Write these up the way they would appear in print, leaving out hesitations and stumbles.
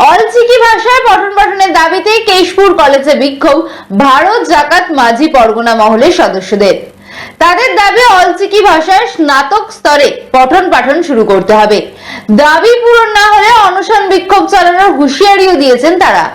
অলচিকি ভাষায় পঠন পাঠনের দাবিতে কেশপুর কলেজে বিক্ষোভ ভারত জাকাত মাঝি পরগনা মহলের সদস্যদের। তাদের দাবি অলচিকি ভাষায় স্নাতক স্তরে পঠন পাঠন শুরু করতে হবে। দাবি পূরণ না হলে অনশন বিক্ষোভ চালানোর হুঁশিয়ারিও দিয়েছেন তারা।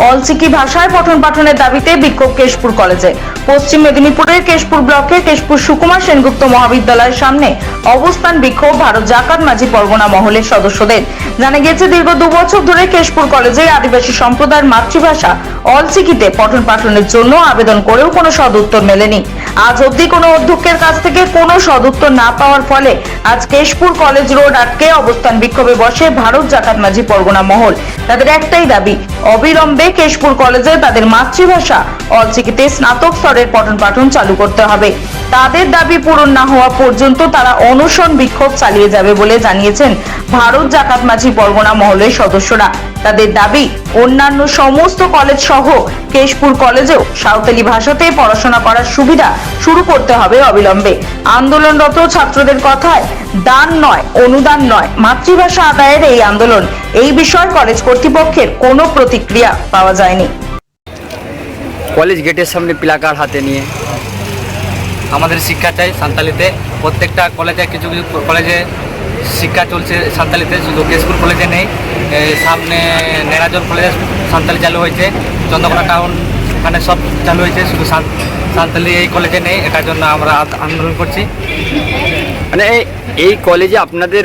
অলচিকি ভাষায় পঠন পাঠনের দাবিতে বিক্ষোভ কেশপুর কলেজে। পশ্চিম মেদিনীপুরের কেশপুর ব্লকের কেশপুর সুকুমার সেনগুপ্ত মহাবিদ্যালয়ের সামনে অবস্থান বিক্ষোভ ভারত জাকাত মাঝি পরগনা মহলের সদস্যদের। জানা গেছে, দীর্ঘ 2 বছর ধরে কেশপুর কলেজে আদিবাসী সম্প্রদায়ের মাতৃভাষা অলচিকিতে পঠন পাঠনের জন্য আবেদন করেও কোনো সদুত্তর মেলেনি। আজ অবধি কোনো অধ্যক্ষের কাছ থেকে কোনো সদুত্তর না পাওয়ার ফলে আজ কেশপুর কলেজ রোড আটকে অবস্থান বিক্ষোভে বসে ভারত জাকাত মাঝি পরগনা মহল। তাদের একটাই দাবি, অবিলম্বে কেশপুর কলেজে তাদের মাতৃভাষা অলচিকিতে স্নাতক স্তরের পঠন পাঠন চালু করতে হবে। তাদের দাবি পূরণ না হওয়া পর্যন্ত তারা অনশন বিক্ষোভ চালিয়ে যাবে বলে জানিয়েছেন ভারত জাকাত মাঝি পরগনা মহলের সদস্যরা। তাদের দাবি, অন্যান্য সমস্ত কলেজ সহ কেশপুর কলেজেও সাঁওতালি ভাষাতে পড়াশোনা করার সুবিধা শুরু করতে হবে অবিলম্বে। আন্দোলনরত ছাত্রদের কথায়, দান নয়, অনুদান নয়, মাতৃভাষা আদায়ের এই আন্দোলন। এই বিষয়ে কলেজ কর্তৃপক্ষের কোনো প্রতিক্রিয়া পাওয়া যায়নি। কলেজ গেটের সামনে প্লাকার্ড হাতে নিয়ে আমাদের শিক্ষা চাই সাঁওতালিতে। প্রত্যেকটা কলেজে কিছু কিছু কলেজে শিক্ষা চলছে সাঁওতালিতে, শুধু কেশপুর কলেজে নেই। সামনে নেরাজল কলেজে সাঁওতালি চালু হয়েছে, চন্দ্রকোনা টাউন ওখানে সব চালু হয়েছে, শুধু সাঁওতালি এই কলেজে নেই। এটার জন্য আমরা আন্দোলন করছি। মানে এই কলেজে আপনাদের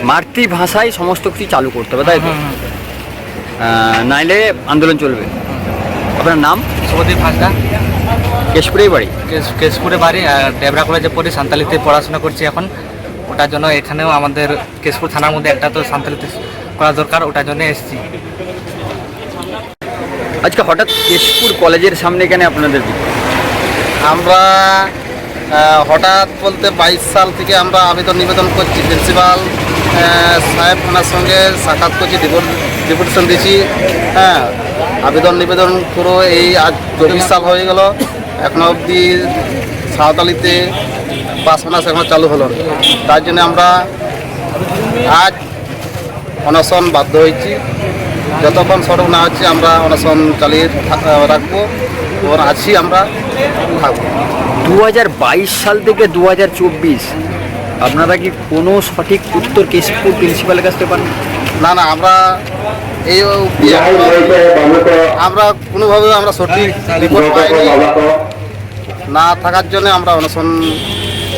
মাতৃভাষায় সমস্ত কিছু চালু করতে হবে, তাই তো? নাইলে আন্দোলন চলবে। আপনার নাম? শুভদীপ হাঁসদা। কেশপুরেই বাড়ি? কেশপুরে বাড়ি, আর ডেবরা কলেজে পড়ি, সাঁওতালিতে পড়াশোনা করছি এখন। ওটার জন্য এখানেও আমাদের কেশপুর থানার মধ্যে একটা তো সাঁওতালিতে করা দরকার, ওটার জন্য এসেছি। আজকে হঠাৎ কেশপুর কলেজের সামনে কেন আপনাদের? আমরা হঠাৎ বলতে 22 সাল থেকে আমরা নিবেদন করছি, প্রিন্সিপাল সাহেব ওনার সঙ্গে সাক্ষাৎ করছি, ডেপুটেশন দিয়েছি। হ্যাঁ, নিবেদন পুরো এই আজ 24 সাল হয়ে গেল, এখনো অবধি সাঁওতালিতে পাস এখনো চালু হলো। তার জন্য আমরা আজ অনশন বাধ্য হয়েছি। যতক্ষণ সড়ক না হচ্ছে আমরা অনশন চালিয়ে রাখবো এবং আছি, আমরা থাকবো। 2022 সাল থেকে 2024 আপনারা কি কোনো সঠিক উত্তর কেশপুর প্রিন্সিপালের কাছ থেকে পান? না, আমরা এই আমরা কোনোভাবে আমরা সঠিক রিপোর্ট পাইনি। না থাকার জন্য আমরা অনশন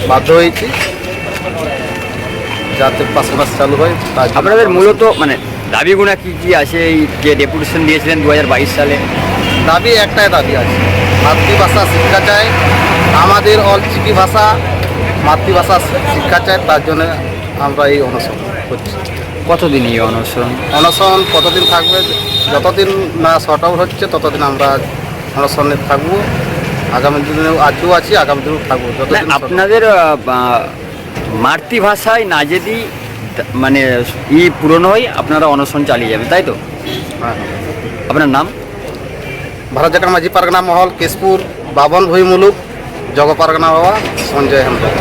বাধ্য হয়েছি, যাতে পাস চালু হয়। আপনাদের মূলত মানে দাবিগুলো কি কি আছে? এই যে ডেপুটেশন দিয়েছিলেন 2022 সালে, দাবি একটাই দাবি আছে, মাতৃভাষা শিক্ষা চাই। আমাদের অলচিকি ভাষা মাতৃভাষা শিক্ষা চাই, তার জন্য আমরা এই অনশন করছি। কতদিন এই অনশন কতদিন থাকবে? যতদিন না শর্ট আউট হচ্ছে ততদিন আমরা অনশনে থাকবো। আগামী দিনেও আজও আছি, আগামী দিনেও থাকবো। আপনাদের মাতৃভাষায় না যদি মানে পূরণ হয়, আপনারা অনশন চালিয়ে যাবেন, তাই তো? হ্যাঁ। আপনার নাম? ভারত জাকাত মাঝি পারগনা মহল, কেশপুর, বাবন ভুই মুলুক, জগ পারগনা বাবা, সঞ্জয় হেমব্রম।